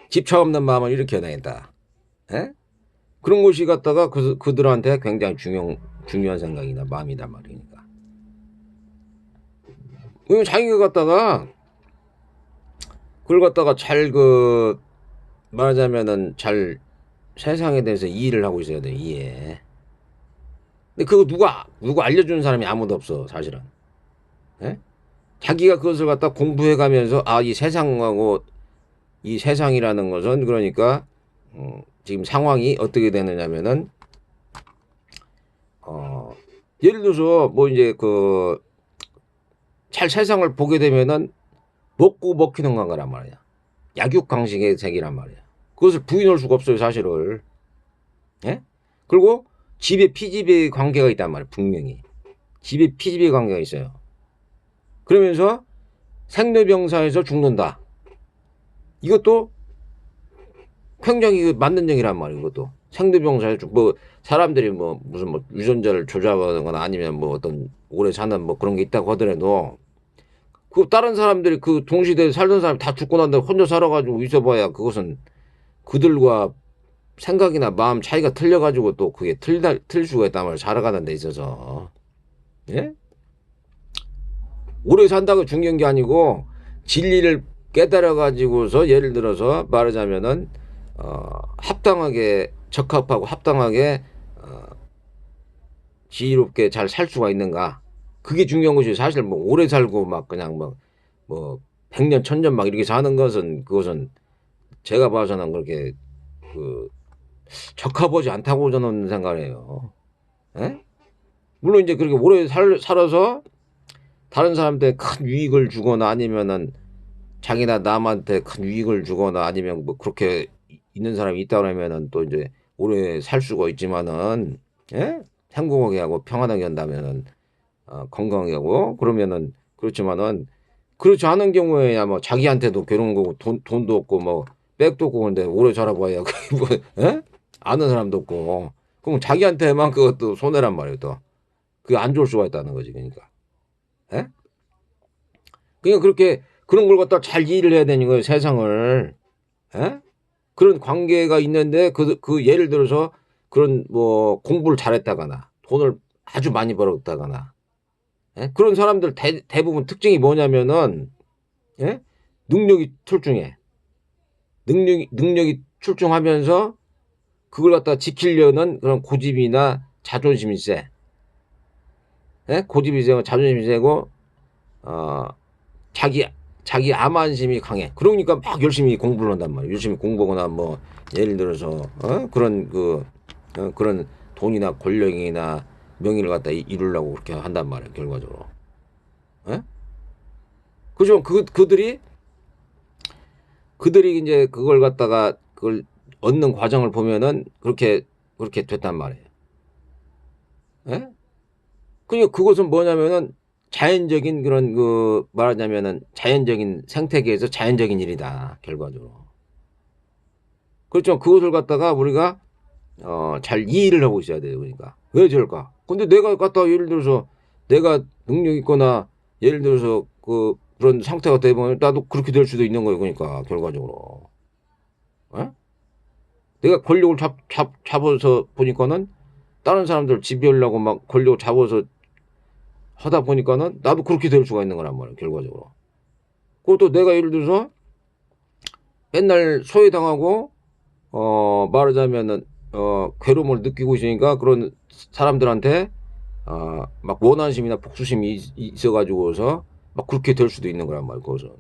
집차 없는 마음을 이렇게 해내겠다. 예? 그런 것이 갖다가 그들한테 굉장히 중요한 생각이나 마음이다 말이니까. 왜냐면 자기가 갖다가 그걸 갖다가 잘 말하자면은 잘 세상에 대해서 이해를 하고 있어야 돼, 이해. 근데 그거 누가 알려주는 사람이 아무도 없어, 사실은. 예? 자기가 그것을 갖다 공부해 가면서, 이 세상하고, 이 세상이라는 것은, 그러니까, 지금 상황이 어떻게 되느냐면은, 예를 들어서, 뭐, 이제 잘 세상을 보게 되면은, 먹고 먹히는 건가란 말이야. 약육강식의 세계란 말이야. 그것을 부인할 수가 없어요, 사실을. 예? 그리고 집에 피집의 관계가 있단 말이야, 분명히. 집에 피집의 관계가 있어요. 그러면서 생로병사에서 죽는다. 이것도 굉장히 맞는 얘기란 말이에요, 이것도. 생로병사에서 사람들이 무슨 유전자를 조작하거나 아니면 어떤 오래 사는 그런 게 있다고 하더라도 다른 사람들이 동시대에 살던 사람이 다 죽고 난 다음에 혼자 살아가지고 있어봐야 그것은 그들과 생각이나 마음 차이가 틀려가지고 또 그게 틀 수가 있단 말이에요. 살아가는 데 있어서. 예? 오래 산다고 중요한 게 아니고 진리를 깨달아가지고서 예를 들어서 말하자면은 합당하게 적합하고 합당하게 지혜롭게 잘 살 수가 있는가. 그게 중요한 것이 사실 오래 살고 그냥 100년, 1000년 이렇게 사는 것은 그것은 제가 봐서는 그렇게 적합하지 않다고 저는 생각해요. 예? 물론 이제 그렇게 오래 살아서 다른 사람한테 큰 유익을 주거나 아니면은 자기나 남한테 큰 유익을 주거나 아니면 그렇게 있는 사람이 있다 그러면은 또 이제 오래 살 수가 있지만은 예? 행복하게 하고 평안하게 한다면은 건강하게 하고 그러면은 그렇지만은 그렇지 않은 경우에야 자기한테도 괴로운 거고 돈도 없고 백도 없고 근데 오래 살아봐야 예? 아는 사람도 없고 그럼 자기한테만 그것도 손해란 말이에요 또. 그게 안 좋을 수가 있다는 거지 그러니까. 예? 그러니까 그렇게 그런 걸 갖다 잘 이해를 해야 되는 거예요 세상을. 예? 그런 관계가 있는데 예를 들어서 그런 공부를 잘했다거나 돈을 아주 많이 벌었다거나 예? 그런 사람들 대부분 특징이 뭐냐면은 예? 능력이 출중해. 능력이 출중하면서 그걸 갖다 지키려는 그런 고집이나 자존심이 세. 예? 고집이 세고 자존심이 세고 어, 자기 암안심이 강해. 그러니까 막 열심히 공부를 한단 말이야. 열심히 공부하거나 예를 들어서 그런 돈이나 권력이나 명예를 갖다 이루려고 그렇게 한단 말이야. 결과적으로. 예? 그죠? 그들이 이제 그걸 갖다가 그걸 얻는 과정을 보면은 그렇게 됐단 말이에요. 예? 그러니까 그것은 뭐냐면은 자연적인 그런 말하자면은 자연적인 생태계에서 자연적인 일이다. 결과적으로. 그렇죠. 그것을 갖다가 우리가 잘 이해를 하고 있어야 돼요. 그러니까 왜 저럴까? 근데 내가 갖다가 예를 들어서 내가 능력 있거나 예를 들어서 그런 상태가 되면 나도 그렇게 될 수도 있는 거예요. 그러니까 결과적으로. 예? 내가 권력을 잡아서 보니까는 다른 사람들 지배하려고 권력을 잡아서 하다 보니까는 나도 그렇게 될 수가 있는 거란 말이에요. 결과적으로. 그것도 내가 예를 들어서 맨날 소외당하고 말하자면은 괴로움을 느끼고 있으니까 그런 사람들한테 원한심이나 복수심이 있어가지고서 그렇게 될 수도 있는 거란 말이에요. 그것은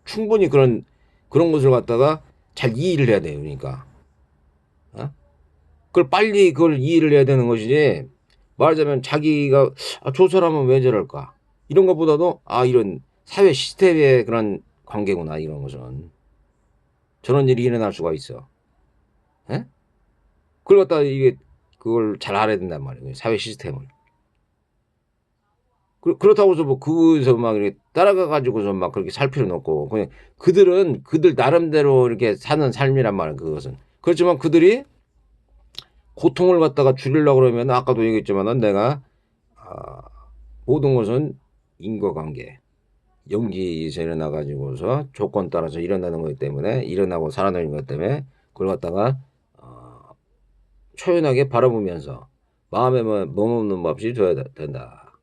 충분히 그런 것을 갖다가 잘 이해를 해야 돼요. 그러니까 어? 그걸 빨리 그걸 이해를 해야 되는 것이지 말하자면 자기가 저 사람은 왜 저럴까 이런 것보다도 이런 사회 시스템의 그런 관계구나 이런 것은 저런 일이 일어날 수가 있어. 예? 그걸 갖다 그걸 잘 알아야 된단 말이에요. 사회 시스템을. 그렇다고 해서 그거에서 이렇게 따라가 가지고서 그렇게 살 필요는 없고 그냥 그들은 그들 나름대로 이렇게 사는 삶이란 말이에요. 그것은 그렇지만 그들이 고통을 갖다가 줄이려고 그러면 아까도 얘기했지만은 내가 모든 것은 인과관계. 연기에서 일어나 가지고서 조건 따라서 일어나는 거기 때문에 일어나고 살아나는 것 때문에 그걸 갖다가 초연하게 바라보면서 마음에 머무는 없이 줘야 된다.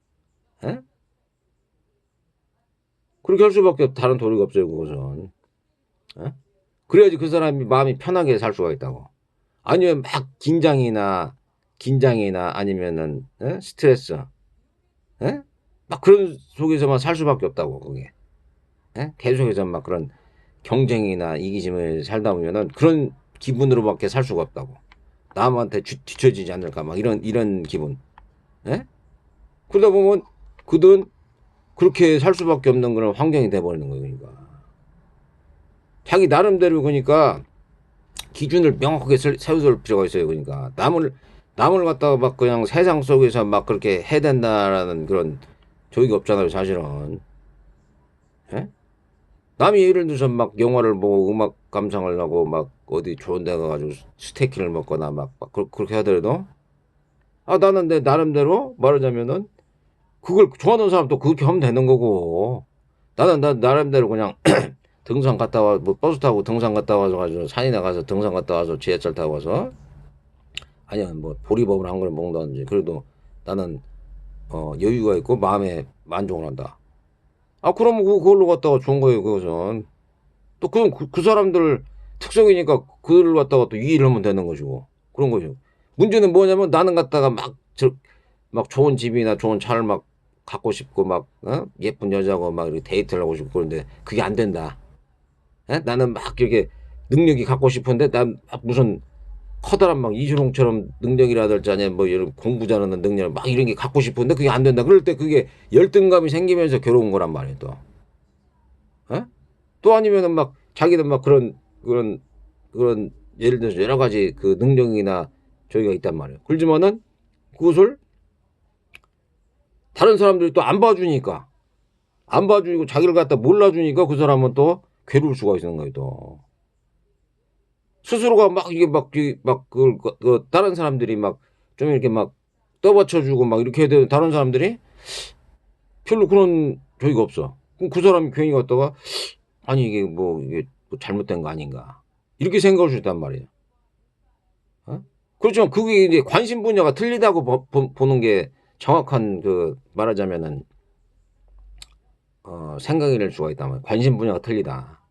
에? 그렇게 할 수밖에 다른 도리가 없어요, 그것은. 에? 그래야지 그 사람이 마음이 편하게 살 수가 있다고. 아니면 막 긴장이나 아니면은 스트레스, 에? 막 그런 속에서만 살 수밖에 없다고 그게. 에? 계속해서 막 그런 경쟁이나 이기심을 살다 보면은 그런 기분으로밖에 살 수가 없다고. 남한테 뒤처지지 않을까 막 이런 기분. 에? 그러다 보면 그든 그렇게 살 수밖에 없는 그런 환경이 돼버리는 거예요. 그러니까 자기 나름대로 그러니까 기준을 명확하게 세워줄 필요가 있어요. 그러니까 남을 갖다가 막 그냥 세상 속에서 막 그렇게 해야 된다라는 그런 조익이 없잖아요. 사실은. 예? 남이 예를 들어서 막 영화를 보고 음악 감상을 하고 막 어디 좋은 데 가가지고 스테이크를 먹거나 막 그렇게 하더라도 나는 내 나름대로 말하자면은 그걸 좋아하는 사람도 그렇게 하면 되는 거고 나는 나 나름대로 그냥 등산 갔다 와 뭐 버스 타고 등산 갔다 와서 가지고 산이나 가서 등산 갔다 와서 지하철 타고 와서 아니면 뭐 보리밥을 한 그릇 먹는다든지 그래도 나는 여유가 있고 마음에 만족을 한다. 그러면 그걸로 갖다가 좋은 거예요. 그것은 또 그럼 그 사람들 특성이니까 그걸 갖다가 또 이해를 하면 되는 것이고 그런 거죠. 문제는 뭐냐면 나는 갖다가 막 좋은 집이나 좋은 차를 막 갖고 싶고 막 예쁜 여자고 막 이렇게 데이트를 하고 싶고 그런데 그게 안 된다. 나는 막 이렇게 능력이 갖고 싶은데 난 막 무슨 커다란 막 이준홍처럼 능력이라든지 아니면 뭐 이런 공부 잘하는 능력 막 이런 게 갖고 싶은데 그게 안 된다. 그럴 때 그게 열등감이 생기면서 괴로운 거란 말이에요. 또 아니면은 막 자기는 막 그런 예를 들어서 여러 가지 그 능력이나 저기가 있단 말이에요. 그렇지만은 그것을 다른 사람들이 또 안 봐주고 자기를 갖다 몰라주니까 그 사람은 또 괴로울 수가 있는 거예요. 또 스스로가 막 이게 막 다른 사람들이 막 좀 이렇게 막 떠받쳐주고 막 이렇게 해야 되는 다른 사람들이 별로 그런 저기가 없어. 그럼 그 사람이 괜히 갔다가 아니 이게 뭐 잘못된 거 아닌가 이렇게 생각할 수 있단 말이에요. 그렇지만 그게 이제 관심 분야가 틀리다고 보는 게 정확한 그 말하자면은 생각이 될 수가 있단 말이에요. 관심 분야가 틀리다.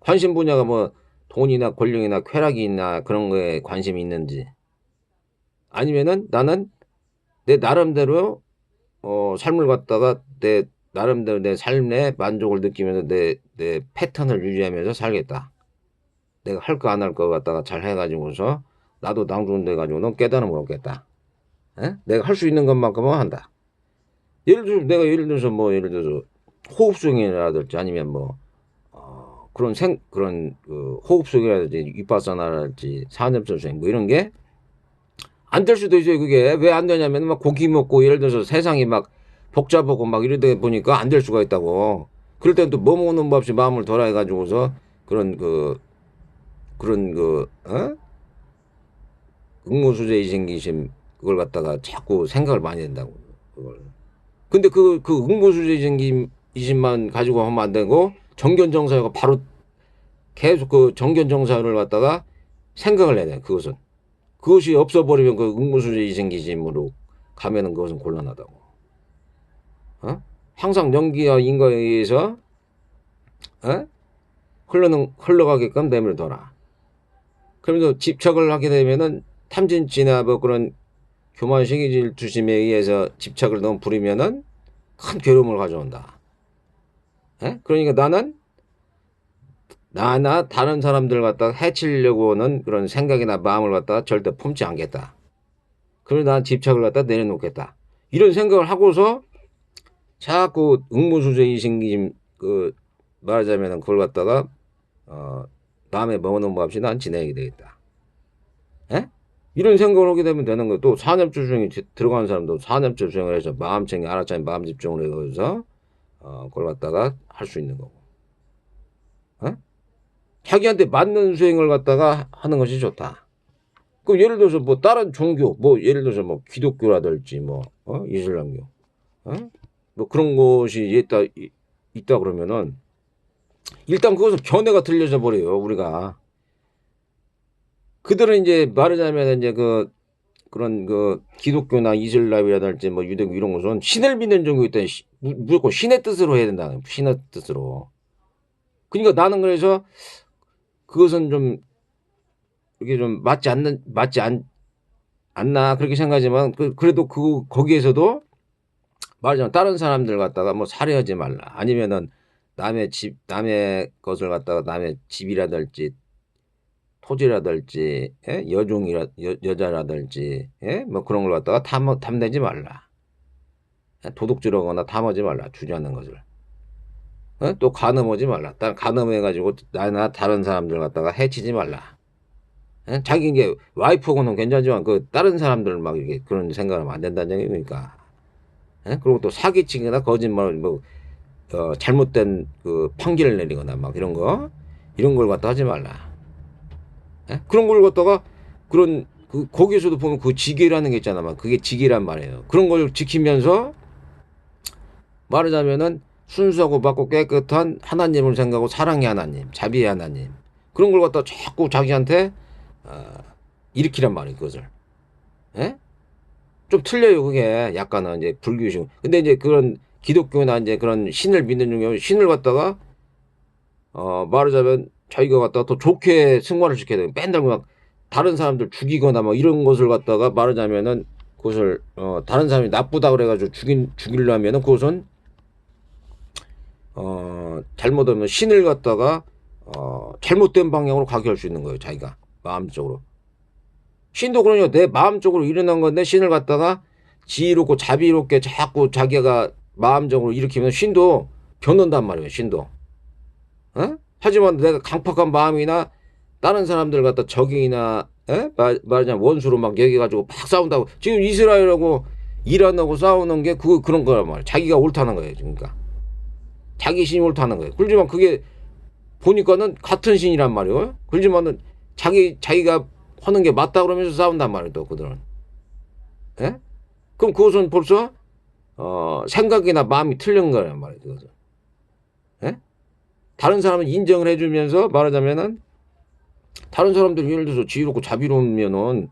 관심 분야가 뭐 돈이나 권력이나 쾌락이 있나 그런 거에 관심이 있는지 아니면은 나는 내 나름대로 삶을 갖다가 내 나름대로 내 삶의 만족을 느끼면서 내 패턴을 유지하면서 살겠다. 내가 할 거 안 할 거 갖다가 잘 해가지고서 나도 낭중돼 가지고는 깨달음을 얻겠다. 내가 할 수 있는 것만큼은 한다. 예를 들어서 호흡성이라든지 아니면 뭐 그런 그 호흡성이라든지 윗바사나라든지 산염소 수행 뭐 이런 게 안 될 수도 있어요. 그게 왜 안 되냐면 막 고기 먹고 예를 들어서 세상이 막 복잡하고 막 이러다 보니까 안 될 수가 있다고. 그럴 땐 또 뭐 먹는 법 없이 마음을 돌아해 가지고서 그런 응모수재이 생기심 그걸 갖다가 자꾸 생각을 많이 한다고 그걸. 근데 그 응모수재이 생기심만 가지고 하면 안 되고 정견정사가 바로 계속 그 정견정사를 갖다가 생각을 해야 돼. 그것이 없어버리면 그 응모수재이 생기심으로 가면은 그것은 곤란하다고. 항상 연기와 인과에 의해서 흘러가게끔 내버려둬라. 그러면서 집착을 하게 되면은 탐진치나 뭐 그런 교만식이 질투심에 의해서 집착을 너무 부리면은 큰 괴로움을 가져온다. 그러니까 나는 나나 다른 사람들 갖다가 해치려고 하는 그런 생각이나 마음을 갖다가 절대 품지 않겠다. 그래서 난 집착을 갖다 내려놓겠다. 이런 생각을 하고서 자꾸 응무수재이 생기심 말하자면은 그걸 갖다가 마음에 먹어놓은 법 없이 난 지내게 되겠다. 이런 생각을 하게 되면 되는 거예요. 또 산업주 수행이 들어가는 사람도 산업주 수행을 해서 마음챙이 알아차리 마음 집중을 해서 그걸 갖다가 할 수 있는 거고. 자기한테 맞는 수행을 갖다가 하는 것이 좋다. 그럼 예를 들어서 뭐 다른 종교, 뭐 예를 들어서 뭐 기독교라든지 뭐 이슬람교, 뭐 그런 것이 있다 그러면은 일단 그것은 견해가 틀려져 버려요. 우리가 그들은 이제 말하자면 이제 그런 기독교나 이슬람이라든지 뭐 유대교 이런 것은 신을 믿는 종교이기 때문에 무조건 신의 뜻으로 해야 된다. 신의 뜻으로. 그러니까 나는 그래서 그것은 좀 이게 좀 않나 그렇게 생각하지만 그래도 거기에서도 말하자면 다른 사람들 갖다가 뭐 살해하지 말라. 아니면은 남의 것을 갖다가 남의 집이라든지 토지라든지 여자라든지 뭐 그런 걸 갖다가 탐내지 말라. 도둑질하거나 탐하지 말라. 주저하는 것을. 또 간음하지 말라. 간음해가지고 나나 다른 사람들 갖다가 해치지 말라. 자기 이게 와이프하고는 괜찮지만 다른 사람들 막 이렇게 그런 생각하면 안 된다는 얘기니까. 그리고 또 사기치거나 거짓말 뭐 잘못된 판결을 내리거나 막 이런 걸 갖다 하지 말라. 그런 걸 갖다가 거기에서도 보면 지계라는 게 있잖아. 막 그게 지계란 말이에요. 그런 걸 지키면서 말하자면은 순수하고 밝고 깨끗한 하나님을 생각하고 사랑의 하나님, 자비의 하나님. 그런 걸 갖다 자꾸 자기한테 일으키란 말이에요. 그것을. 예? 좀 틀려요. 그게 약간은 이제 불교식. 근데 이제 그런 기독교나 이제 그런 신을 믿는 중에 신을 갖다가 말하자면 자기가 갖다가 더 좋게 승화를 시켜야 돼요. 맨날 막 다른 사람들 죽이거나 막 이런 것을 갖다가 말하자면은 그것을 다른 사람이 나쁘다 그래가지고 죽이려면은 그것은 잘못하면 신을 갖다가 잘못된 방향으로 가게 할 수 있는 거예요. 자기가 마음적으로. 신도 그러니까 내 마음적으로 일어난 건데 신을 갖다가 지혜롭고 자비롭게 자꾸 자기가 마음적으로 일으키면 신도 변한단 말이에요. 신도. 하지만 내가 강팍한 마음이나 다른 사람들 갖다 적이나 말하자면 원수로 막 여기가지고 막 싸운다고. 지금 이스라엘하고 이란하고 싸우는 게 그런 거란 말이에요. 자기가 옳다는 거예요. 그러니까 자기 신이 옳다는 거예요. 그렇지만 그게 보니까는 같은 신이란 말이에요. 그렇지만은 자기가 하는 게 맞다 그러면서 싸운단 말이에요. 또 그들은. 그럼 그것은 벌써 생각이나 마음이 틀린 거란 말이에요. 그것은. 다른 사람은 인정을 해주면서 말하자면은 다른 사람들 예를 들어서 지혜롭고 자비로우면은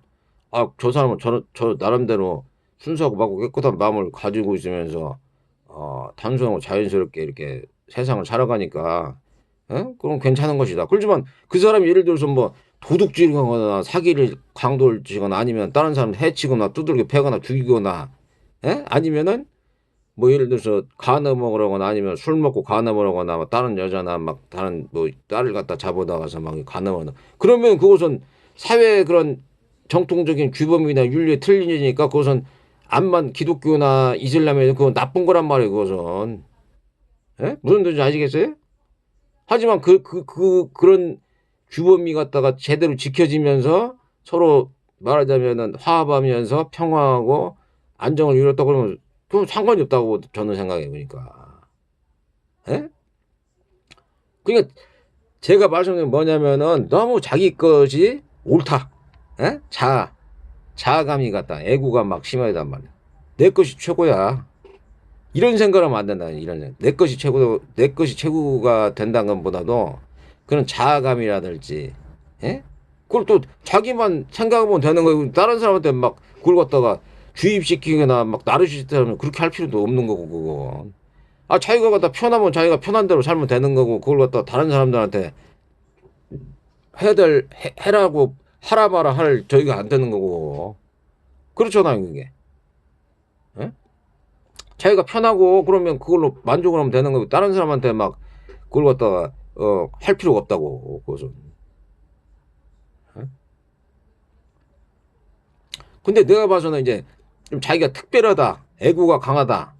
저 사람은 저 나름대로 순수하고 밝고 깨끗한 마음을 가지고 있으면서 단순하고 자연스럽게 이렇게 세상을 살아가니까 그럼 괜찮은 것이다. 그렇지만 그 사람이 예를 들어서 뭐 도둑질하거나 사기를 강도를 치거나 아니면 다른 사람 해치거나 두들겨 패거나 죽이거나 아니면은 뭐 예를 들어서 간음을 하거나 아니면 술 먹고 간음을 하거나 뭐 다른 여자나 막 다른 뭐 딸을 갖다 잡아다가서 막 간음을 그러면 그것은 사회의 그런 정통적인 규범이나 윤리에 틀린 일이니까 그것은 암만 기독교나 이슬람에 그건 나쁜 거란 말이에요. 그것은 무슨 뜻인지 아시겠어요? 하지만 그런 규범이 갖다가 제대로 지켜지면서 서로 말하자면은 화합하면서 평화하고 안정을 이뤘다 그러면 그럼 상관이 없다고 저는 생각해 보니까. 그러니까 제가 말씀드린 게 뭐냐면은 너무 자기 것이 옳다. 자아감이 같다. 애구가 막 심하단 말이야. 내 것이 최고야. 이런 생각을 하면 안 된다. 내 것이 최고가 된다는 것보다도 그런 자아감이라든지, 그걸 또 자기만 생각하면 되는 거고 다른 사람한테 막 그걸 갖다가 주입시키거나 막 나르시스트하면 그렇게 할 필요도 없는 거고 그거. 자기가 갖다 편하면 자기가 편한 대로 살면 되는 거고 그걸 갖다 다른 사람들한테 해라고 하라 마라 할 저희가 안 되는 거고 그렇잖아요 그게. 자기가 편하고 그러면 그걸로 만족을 하면 되는 거고 다른 사람한테 막 그걸 갖다가 할 필요가 없다고 그것은. 근데 내가 봐서는 이제 좀 자기가 특별하다, 애구가 강하다,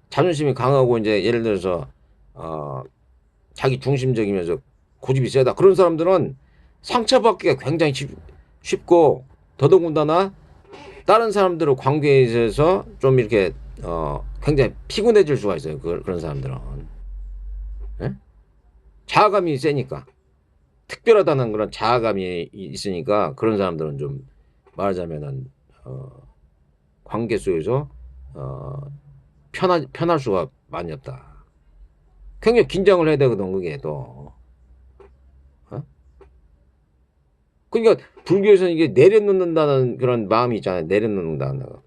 자존심이 강하고 이제 예를 들어서 자기 중심적이면서 고집이 세다 그런 사람들은 상처받기가 굉장히 쉽고 더더군다나 다른 사람들의 관계에 있어서 좀 이렇게 굉장히 피곤해질 수가 있어요. 그런 사람들은 자아감이 세니까 특별하다는 그런 자아감이 있으니까 그런 사람들은 좀 말하자면은 관계 속에서 편할 수가 많이 없다. 굉장히 긴장을 해야 되거든, 그게 또. 어? 그러니까 불교에서는 이게 내려놓는다는 그런 마음이 있잖아요. 내려놓는다는 거.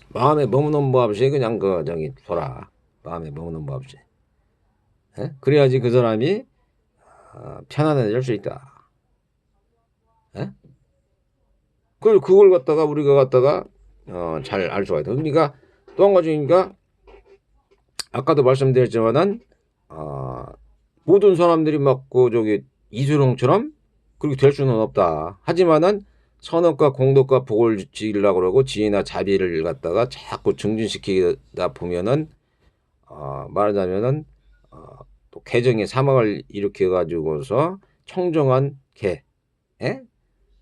마음에 머무는 법 없이 그냥 저기 둬라. 마음에 머무는 법 없이. 예? 그래야지 그 사람이 편안해질 수 있다. 예? 그걸 갖다가 우리가 갖다가 잘 알 수가 있다. 그러니까 또 한 가지, 그러니까 아까도 말씀드렸지만은 모든 사람들이 막 저기 이수룡처럼 그렇게 될 수는 없다. 하지만은 선업과 공덕과 복을 지으려고 그러고 지혜나 자비를 갖다가 자꾸 증진시키다 보면은 말하자면은 또 개정의 사막을 일으켜 가지고서 청정한 개, 예?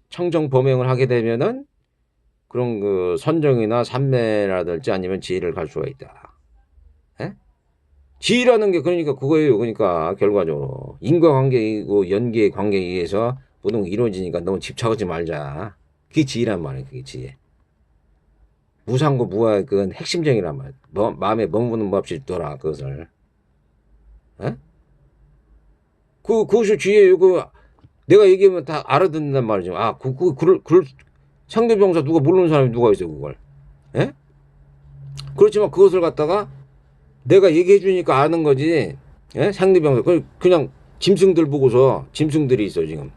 청정 범행을 하게 되면은 그런 그 선정이나 삼매라든지 아니면 지혜를 갈 수가 있다. 예? 지혜라는 게 그러니까 그거예요. 그러니까 결과적으로 인과관계이고 연계의 관계에 의해서 모든 게 이루어지니까 너무 집착하지 말자. 그게 지혜란 말이에요. 그게 지혜. 무상고 무아의 그건 핵심적이란 말이에요. 마음에 머무는 법 없이 둬라 그것을. 예? 그것이 지혜예요. 내가 얘기하면 다 알아듣는단 말이죠. 그럴 상대병사 누가 모르는 사람이 누가 있어 그걸. 예? 그렇지만 그것을 갖다가 내가 얘기해 주니까 아는 거지. 예? 상대병사 그냥 짐승들 보고서 짐승들이 있어 지금.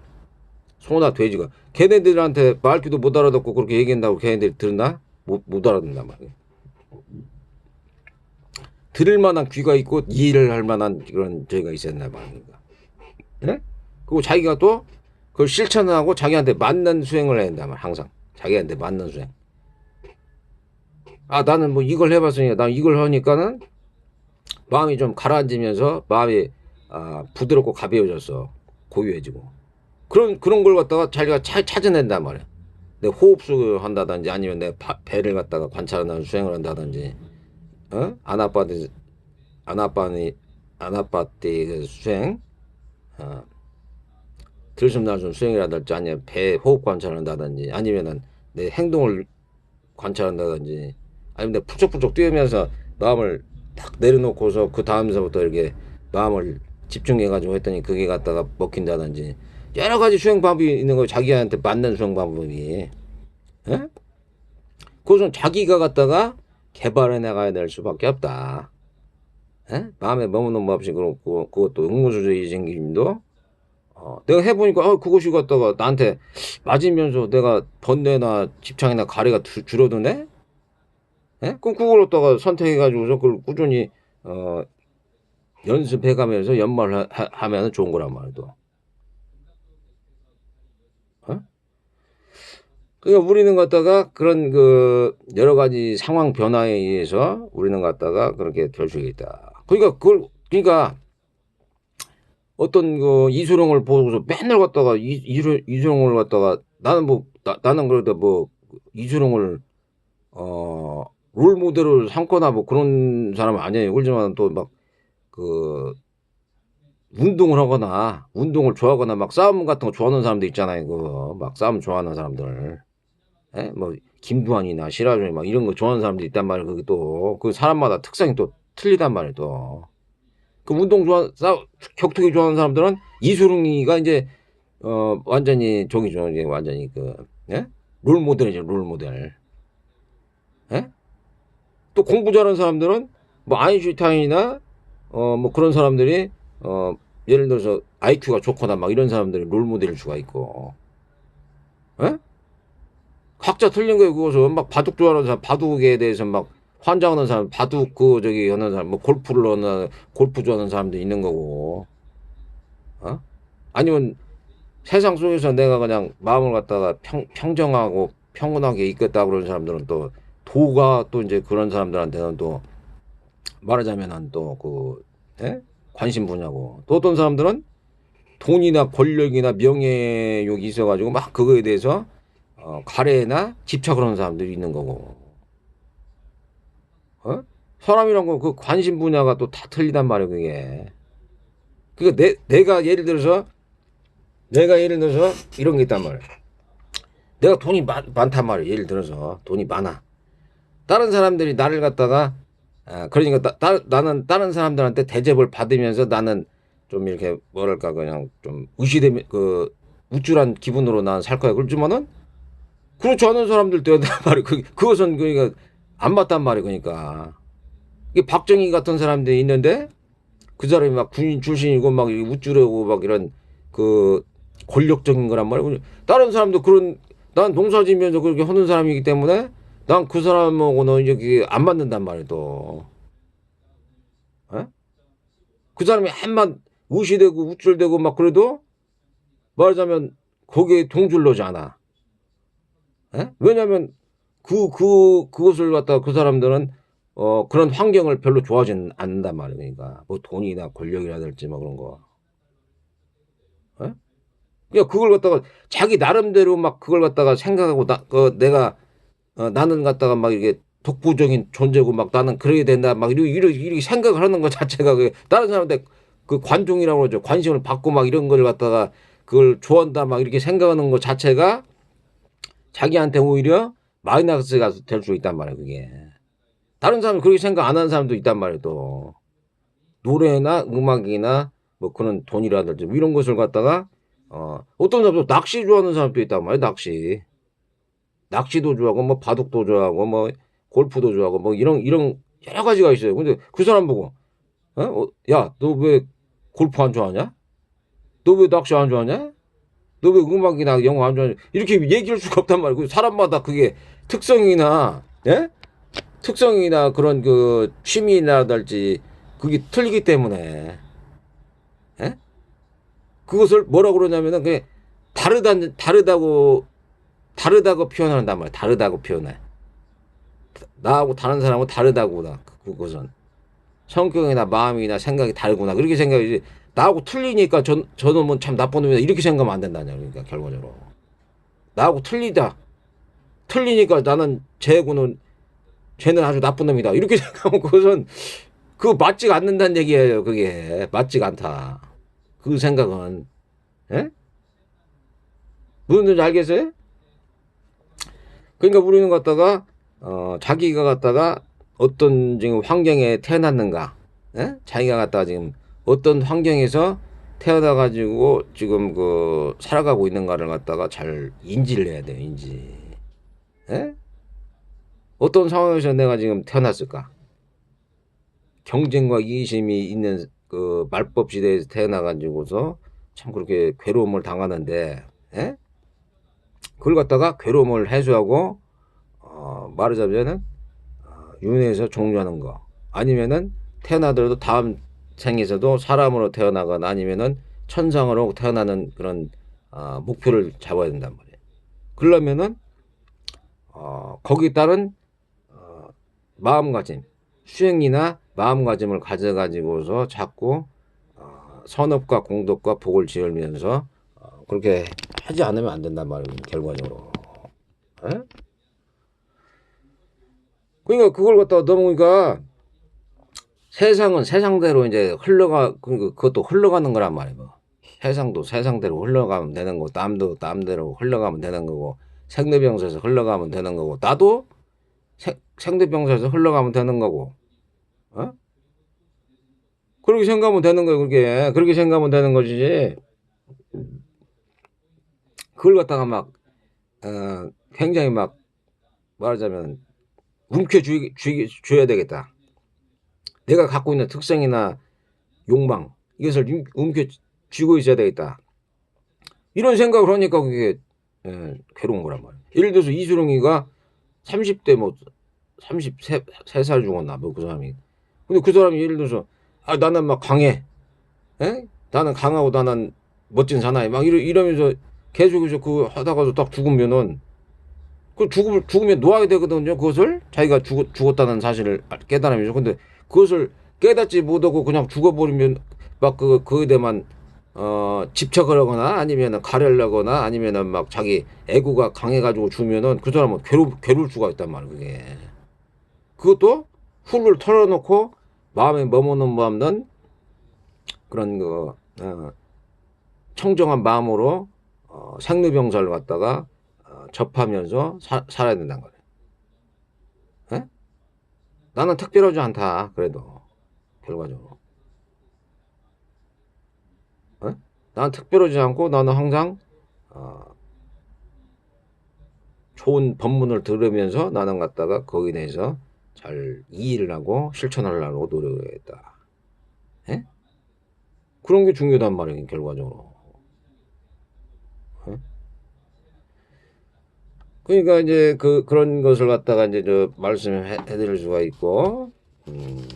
소나 돼지가 걔네들한테 말귀도 못 알아듣고 그렇게 얘기한다고 걔네들이 들었나? 못 알아듣는단 말이야. 들을 만한 귀가 있고 이해를 할 만한 그런 저희가 있었나 말입니다. 예? 그리고 자기가 또 그걸 실천하고 자기한테 맞는 수행을 해야 된단 말이야. 항상 자기한테 맞는 수행. 나는 뭐 이걸 해봤으니까 난 이걸 하니까는 마음이 좀 가라앉으면서 마음이 부드럽고 가벼워졌어. 고요해지고. 그런 걸 갖다가 자기가 찾아낸단 말이야. 내 호흡수를 한다든지 아니면 내 배를 갖다가 관찰하는 수행을 한다든지, 아나파티 수행, 들숨날숨 수행이라든지 아니면 배 호흡 관찰을 한다든지 아니면은 내 행동을 관찰한다든지 아니면 내 푸쩍푸쩍 뛰면서 마음을 딱 내려놓고서 그 다음서부터 이렇게 마음을 집중해가지고 했더니 그게 갖다가 먹힌다든지 여러 가지 수행 방법이 있는 거예요. 자기한테 맞는 수행 방법이. 예? 그것은 자기가 갖다가 개발해 나가야 될 수밖에 없다. 예? 마음에 머무는 법 없이 그렇고 그것도 응무수저의 생김도 내가 해보니까 그것이 갖다가 나한테 맞으면서 내가 번뇌나 집착이나 가래가 줄어드네? 예? 그럼 그걸 갖다가 선택해가지고서 그걸 꾸준히 연습해가면서 연말을 하면 좋은 거란 말이야. 그러니까 우리는 갖다가 그런 그 여러 가지 상황 변화에 의해서 우리는 갖다가 그렇게 될 수 있다. 그러니까 어떤 그 이수룡을 보고서 맨날 갖다가 이수룡을 갖다가 나는 그래도 뭐 이수룡을 롤 모델을 삼거나 뭐 그런 사람은 아니에요. 그렇지만 또 막 그 운동을 하거나 운동을 좋아하거나 막 싸움 같은 거 좋아하는 사람들 있잖아요. 막 싸움 좋아하는 사람들. 예? 뭐 김두한이나 시라조니 막 이런 거 좋아하는 사람들이 있단 말이에요. 그게 또 그 사람마다 특성이 또 틀리단 말이에요. 또 그 운동 격투기 좋아하는 사람들은 이수룡이가 이제 완전히 저기죠. 이제 완전히 예? 롤 모델이죠. 롤 모델. 예? 또 공부 잘하는 사람들은 뭐 아인슈타인이나 뭐 그런 사람들이 예를 들어서 IQ가 좋거나 막 이런 사람들이 롤 모델일 수가 있고. 예? 각자 틀린 거예요. 그것은 막 바둑 좋아하는 사람, 바둑에 대해서 막 환장하는 사람, 바둑 저기 하는 사람, 뭐 골프를 하는 골프 좋아하는 사람도 있는 거고. 아니면 세상 속에서 내가 그냥 마음을 갖다가 평정하고 평온하게 있겠다 그러는 사람들은 또 도가 또 이제 그런 사람들한테는 또 말하자면은 또 예? 관심 분야고. 또 어떤 사람들은 돈이나 권력이나 명예욕이 있어가지고 막 그거에 대해서 가래나 집착을 하는 사람들이 있는 거고. 사람이란 거 그 관심 분야가 또 다 틀리단 말이에요, 그게. 그러니까 내가 예를 들어서 이런 게 있단 말이에요. 내가 돈이 많단 말이에요. 예를 들어서 돈이 많아. 다른 사람들이 나를 갖다가 그러니까 나는 다른 사람들한테 대접을 받으면서 나는 좀 이렇게 뭐랄까 그냥 좀 무시되면 그 우쭐한 기분으로 난 살 거야. 그렇지만은 그렇지 않은 사람들도 한단 말이야. 그것은 그러니까 안 맞단 말이야. 그러니까 이게 박정희 같은 사람들이 있는데 그 사람이 막 군인 출신이고 막 우쭐하고 막 이런 그 권력적인 거란 말이야. 다른 사람도 그런 난 농사지면서 그렇게 하는 사람이기 때문에 난 그 사람하고는 여기 안 맞는단 말이야. 또 에? 그 사람이 한만 무시되고 우쭐대고 막 그래도 말하자면 거기에 동질러지 않아. 왜냐면 그것을 갖다가 그 사람들은 그런 환경을 별로 좋아하지 않는단 말이야. 그러니까 뭐 돈이나 권력이라든지 뭐 그런 거. 에? 그냥 그걸 갖다가 자기 나름대로 막 그걸 갖다가 생각하고 내가 나는 갖다가 막 이게 독보적인 존재고 막 나는 그래야 된다 막 이렇게 생각을 하는 것 자체가 다른 사람한테 그 관종이라고 그러죠. 관심을 받고 막 이런 걸 갖다가 그걸 좋아한다 막 이렇게 생각하는 것 자체가 자기한테 오히려 마이너스가 될 수 있단 말이야. 그게 다른 사람은 그렇게 생각 안 하는 사람도 있단 말이야. 또 노래나 음악이나 뭐 그런 돈이라든지 뭐 이런 것을 갖다가 어떤 사람도 낚시 좋아하는 사람도 있단 말이야. 낚시도 좋아하고 뭐 바둑도 좋아하고 뭐 골프도 좋아하고 뭐 이런 여러 가지가 있어요. 근데 그 사람 보고 야, 너 왜 골프 안 좋아하냐? 너 왜 낚시 안 좋아하냐? 너 왜 음악이나 영화 안 좋아하냐? 이렇게 얘기할 수가 없단 말이야. 사람마다 그게 특성이나 예? 특성이나 그런 그 취미나랄지 그게 틀리기 때문에 예? 그것을 뭐라 그러냐면은 그게 다르다고 표현한단 말이야. 다르다고 표현해. 나하고 다른 사람은 다르다고나 그것은 성격이나 마음이나 생각이 다르구나 그렇게 생각이지. 나하고 틀리니까 저놈은 참 나쁜 놈이다 이렇게 생각하면 안 된다냐. 그러니까 결과적으로 나하고 틀리니까 나는 쟤는 아주 나쁜 놈이다 이렇게 생각하면 그것은 그거 맞지가 않는다는 얘기예요. 그게 맞지가 않다. 그 생각은 예? 무슨 뜻인지 알겠어요? 그러니까 우리는 갖다가 자기가 갖다가 어떤 지금 환경에 태어났는가, 자기가 갖다가 지금 어떤 환경에서 태어나 가지고 지금 그 살아가고 있는가를 갖다가 잘 인지를 해야 돼요. 인지. 예? 어떤 상황에서 내가 지금 태어났을까? 경쟁과 이기심이 있는 그 말법 시대에서 태어나 가지고서 참 그렇게 괴로움을 당하는데, 예? 그걸 갖다가 괴로움을 해소하고 말하자면은 윤회에서 종료하는 거 아니면은 태어나더라도 다음 생에서도 사람으로 태어나거나 아니면은 천상으로 태어나는 그런 목표를 잡아야 된단 말이에요. 그러려면은 거기에 따른 마음가짐, 수행이나 마음가짐을 가져가지고서 자꾸 선업과 공덕과 복을 지으면서 그렇게 하지 않으면 안 된단 말이에요. 결과적으로. 에? 그러니까 그걸 갖다가 넘으니까 세상은 세상대로 이제 그것도 흘러가는 거란 말이에요. 세상도 세상대로 흘러가면 되는 거고, 땀도 땀대로 흘러가면 되는 거고, 생대병사에서 흘러가면 되는 거고, 나도 생대병사에서 흘러가면 되는 거고, 어? 그렇게 생각하면 되는 거예요. 그렇게 생각하면 되는 거지. 그걸 갖다가 막 굉장히 막 말하자면 움켜쥐어야 되겠다. 내가 갖고 있는 특성이나 욕망 이것을 움켜쥐고 있어야 되겠다. 이런 생각을 하니까 그게 괴로운 거란 말이야. 예를 들어서 이수룡이가 30대 뭐 33살 죽었나 뭐 그 사람이. 근데 그 사람이 예를 들어서 나는 막 강해. 나는 강하고 나는 멋진 사나이 막 이러면서 계속해서 그 하다가도 딱 죽으면은 죽으면 놓아야 되거든요. 그것을 자기가 죽었다는 사실을 깨달으면서. 근데 그것을 깨닫지 못하고 그냥 죽어버리면 막 그에 대해만 집착을 하거나 아니면은 가려려거나 아니면은 막 자기 애고가 강해가지고 죽으면은 그 사람은 괴로울 수가 있단 말이에요. 그게 그것도 훌훌 털어놓고 마음에 머무는 마음은 그런 청정한 마음으로 생로병사를 갖다가 접하면서 살아야 된다는 거예요. 나는 특별하지 않다. 그래도 결과적으로. 어? 나는 특별하지 않고 나는 항상 어, 좋은 법문을 들으면서 나는 갖다가 거기에 대해서 잘 이해를 하고 실천하려고 노력을 했다. 예? 그런 게 중요하단 말이에요, 결과적으로. 예? 그러니까 이제 그런 것을 갖다가 이제 저 말씀해 드릴 수가 있고, 음,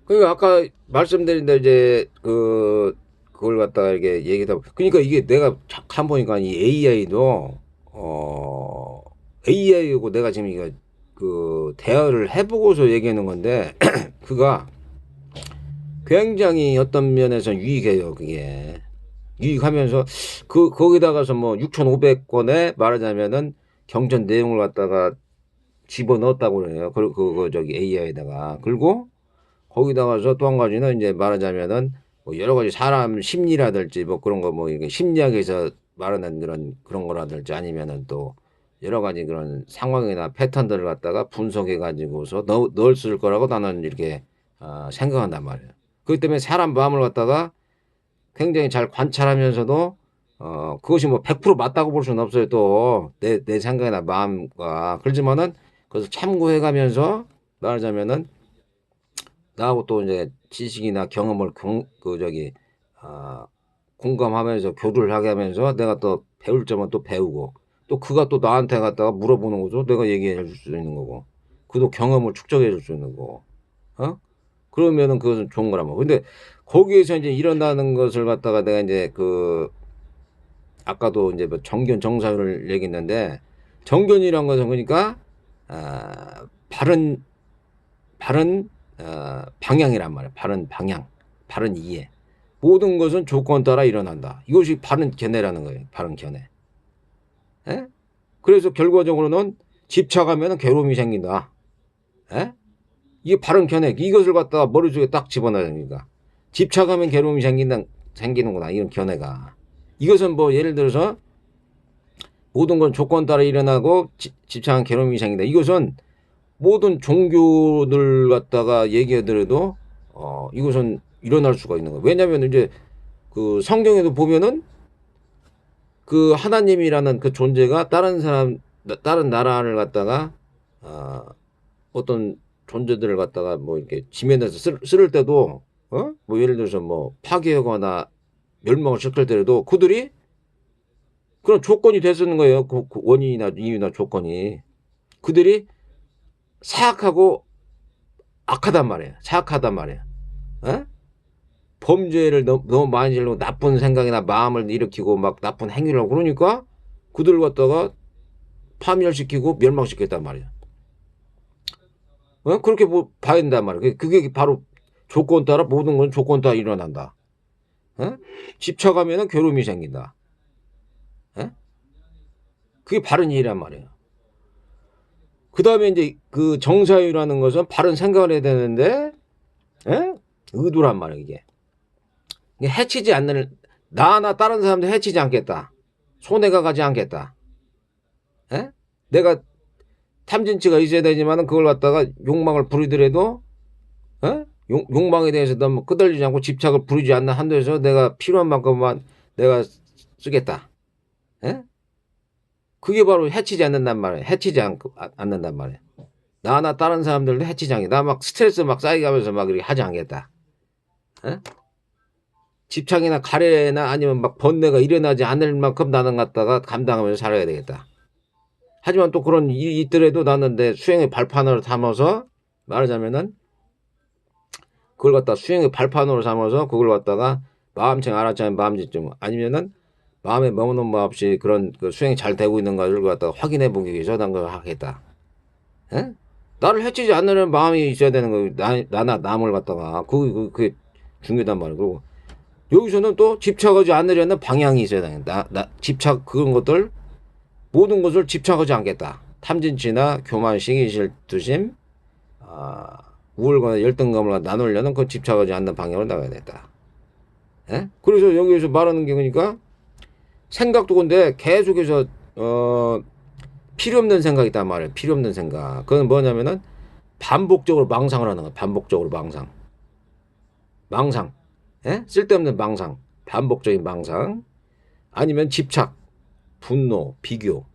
그러니까 아까 말씀드린 데 이제 그걸 갖다가 이렇게 얘기하다 그러니까 이게 내가 잠깐 보니까 이 AI도 AI하고 내가 지금 이거 그 대화를 해보고서 얘기하는 건데 그가 굉장히 어떤 면에서 유익해요. 그게 유익하면서 거기다가서 뭐 6,500권에 말하자면은 경전 내용을 갖다가 집어넣었다고 그래요. 저기 AI에다가. 그리고 거기다가서 또 한 가지는 이제 말하자면은 뭐 여러 가지 사람 심리라든지 뭐 그런 거 뭐 이게 심리학에서 말하는 그런 거라든지 아니면은 또 여러 가지 그런 상황이나 패턴들을 갖다가 분석해 가지고서 넣었을 거라고 나는 이렇게 생각한단 말이에요. 그렇기 때문에 사람 마음을 갖다가 굉장히 잘 관찰하면서도 그것이 뭐 100% 맞다고 볼 수는 없어요. 또 내 생각이나 마음과 그렇지만은 그것을 참고해 가면서 말하자면은 나하고 또 이제 지식이나 경험을 아, 공감하면서 교류를 하게 하면서 내가 또 배울 점은 또 배우고 또 그가 또 나한테 갖다가 물어보는 거죠. 내가 얘기해 줄 수 있는 거고 그도 경험을 축적해 줄 수 있는 거고 어? 그러면은 그것은 좋은 거란 말이야. 근데 거기에서 이제 일어나는 것을 갖다가 내가 이제 아까도 이제 뭐 정견 정사를 얘기했는데 정견이란 것은 그러니까 바른 바른 방향이란 말이야. 바른 방향, 바른 이해. 모든 것은 조건 따라 일어난다. 이것이 바른 견해라는 거예요. 바른 견해. 에? 그래서 결과적으로는 집착하면 괴로움이 생긴다. 에? 이게 바른 견해. 이것을 갖다가 머릿속에 딱 집어넣어야 됩니다. 집착하면 괴로움이 생기는구나. 이런 견해가. 이것은 뭐 예를 들어서 모든 건 조건 따라 일어나고 집착하면 괴로움이 생긴다. 이것은 모든 종교들 갖다가 얘기하더라도 이것은 일어날 수가 있는 거예요. 왜냐하면 이제 그 성경에도 보면은 그 하나님이라는 그 존재가 다른 나라를 갖다가 어떤 존재들을 갖다가 뭐 이렇게 지면에서 쓸 때도 뭐 예를 들어서 뭐 파괴하거나 멸망을 시킬 때라도 그들이 그런 조건이 됐었는 거예요. 그 원인이나 이유나 조건이 그들이 사악하고 악하단 말이에요. 사악하단 말이에요. 에? 범죄를 너무 많이 지르고 나쁜 생각이나 마음을 일으키고 막 나쁜 행위를 하고 그러니까 그들 갖다가 파멸시키고 멸망시켰단 말이야. 그렇게 봐야 된단 말이야. 그게 바로 조건 따라 모든 건 조건 따라 일어난다. 집착하면 괴로움이 생긴다. 그게 바른 일이란 말이에요. 그 다음에 이제 그 정사유라는 것은 바른 생각을 해야 되는데 의도란 말이야 이게. 해치지 않는 나나 다른 사람도 해치지 않겠다. 손해가 가지 않겠다. 에? 내가 탐진치가 있어야 되지만 그걸 갖다가 욕망을 부리더라도 욕망에 대해서 너무 끄달리지 않고 집착을 부리지 않는 한도에서 내가 필요한 만큼만 내가 쓰겠다. 에? 그게 바로 해치지 않는단 말이에요. 않는단 말이에요. 나나 다른 사람들도 해치지 않게. 나 막 스트레스 막 쌓이가면서 막 이렇게 하지 않겠다. 에? 집착이나 가래나 아니면 막 번뇌가 일어나지 않을 만큼 나는 갖다가 감당하면서 살아야 되겠다. 하지만 또 그런 일이 있더라도 나는 내 수행의 발판으로 삼아서 말하자면은 그걸 갖다 수행의 발판으로 삼아서 그걸 갖다가 마음챙 알아차린 마음집중 아니면은 마음에 머무는 마 없이 그런 그 수행이 잘 되고 있는 것을 갖다가 확인해 보기 위해서 난 걸 하겠다. 에? 나를 해치지 않는 마음이 있어야 되는 거예요. 나나 남을 갖다가 그게 중요하단 말이에요. 그리고 여기서는 또 집착하지 않으려는 방향이 있어야 된다. 집착 그런 것들 모든 것을 집착하지 않겠다. 탐진치나 교만, 시기, 질투심, 우월감이나 열등감을 나누려는 그 집착하지 않는 방향으로 나가야 된다. 예? 그래서 여기에서 말하는 게 그러니까 생각도 근데 계속해서 필요 없는 생각이 있단 말이에요. 필요 없는 생각. 그건 뭐냐면은 반복적으로 망상을 하는 거야. 반복적으로 망상. 망상. 예? 쓸데없는 망상. 반복적인 망상. 아니면 집착, 분노, 비교.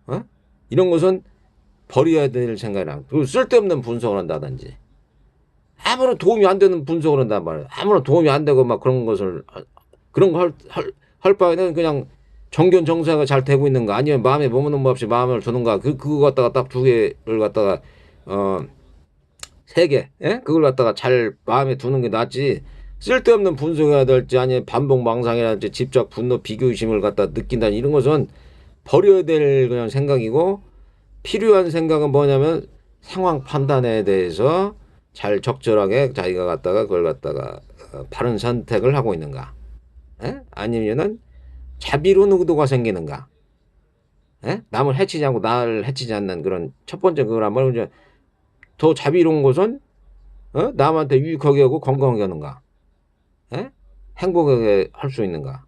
어? 이런 것은 버려야 될 생각이랑 그리고 쓸데없는 분석을 한다든지 아무런 도움이 안 되는 분석을 한단 말이에요. 아무런 도움이 안 되고 막 그런 것을 그런 거 할 바에는 그냥 정견정사가 잘 되고 있는 거 아니면 마음에 머무는 법 없이 마음을 두는가 그거 갖다가 딱 두 개를 갖다가 세 개, 예? 그걸 갖다가 잘 마음에 두는 게 낫지. 쓸데없는 분석해야 될지 아니면 반복 망상이라든지 집착, 분노, 비교의심을 갖다 느낀다 이런 것은 버려야 될 그냥 생각이고 필요한 생각은 뭐냐면 상황 판단에 대해서 잘 적절하게 자기가 갖다가 그걸 갖다가 바른 선택을 하고 있는가, 예? 아니면은 자비로운 의도가 생기는가, 예? 남을 해치지 않고 나를 해치지 않는 그런 첫 번째 그걸 한번 이제 더 자비로운 것은 남한테 유익하게 하고 건강하게 하는가, 예? 행복하게 할 수 있는가,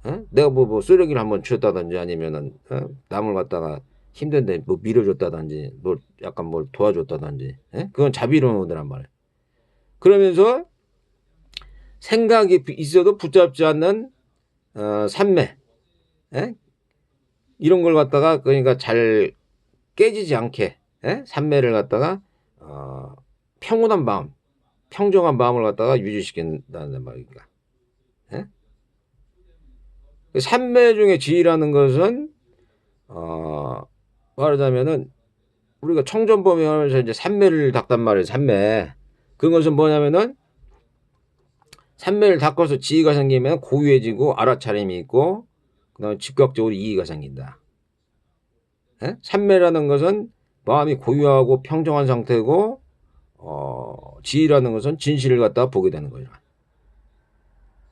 예? 내가 뭐 쓰레기를 한번 치웠다든지 아니면은 남을 갖다가 힘든데 뭐 밀어줬다든지 뭐 약간 뭘 도와줬다든지, 예? 그건 자비로운 의도란 말이에요. 그러면서 생각이 있어도 붙잡지 않는 산매, 예? 이런 걸 갖다가 그러니까 잘 깨지지 않게, 예? 산매를 갖다가 평온한 마음, 평정한 마음을 갖다가 유지시킨다는 말이니까. 예? 산매 중에 지혜라는 것은 말하자면은 우리가 청전범위 하면서 이제 산매를 닦단 말이에요. 산매. 그것은 뭐냐면은 산매를 닦아서 지혜가 생기면 고유해지고 알아차림이 있고 그다음에 즉각적으로 이의가 생긴다. 예? 산매라는 것은 마음이 고유하고 평정한 상태고 지혜라는 것은 진실을 갖다 보게 되는 거죠.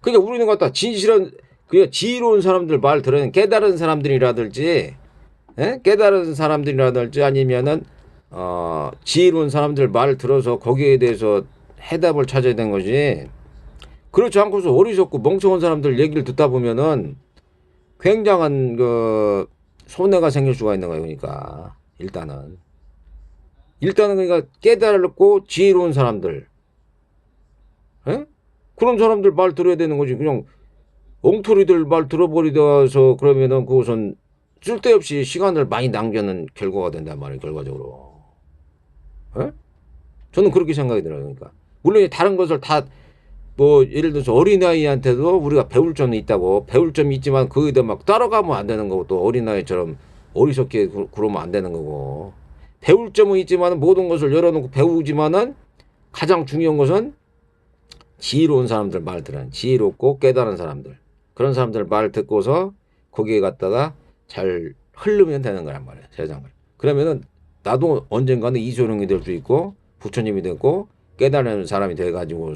그러니까 우리는 갖다 진실한 그냥 지혜로운 사람들 말 들으면 깨달은 사람들이라든지, 예? 깨달은 사람들이라든지 아니면은 지혜로운 사람들 말 들어서 거기에 대해서 해답을 찾아야 되는 거지. 그렇지 않고서 어리석고 멍청한 사람들 얘기를 듣다 보면은 굉장한 그 손해가 생길 수가 있는 거예요. 그러니까 일단은 그러니까 깨달았고 지혜로운 사람들, 예? 그런 사람들 말 들어야 되는 거지. 그냥 엉터리들 말 들어버리다서 그러면은 그것은 쓸데없이 시간을 많이 낭비하는 결과가 된단 말이에요. 결과적으로. 예? 저는 그렇게 생각이 들어요. 그러니까 물론 다른 것을 다 뭐 예를 들어서 어린아이한테도 우리가 배울 점이 있다고 배울 점이 있지만 그에 대해 막 따라가면 안 되는 거고 또 어린아이처럼 어리석게 그러면 안 되는 거고 배울 점은 있지만 모든 것을 열어놓고 배우지만은 가장 중요한 것은 지혜로운 사람들 말 들어요. 지혜롭고 깨달은 사람들 그런 사람들 말 듣고서 거기에 갔다가 잘 흐르면 되는 거란 말이에요. 세상을. 그러면은 나도 언젠가는 이소룡이 될 수 있고 부처님이 되고 깨달은 사람이 돼가지고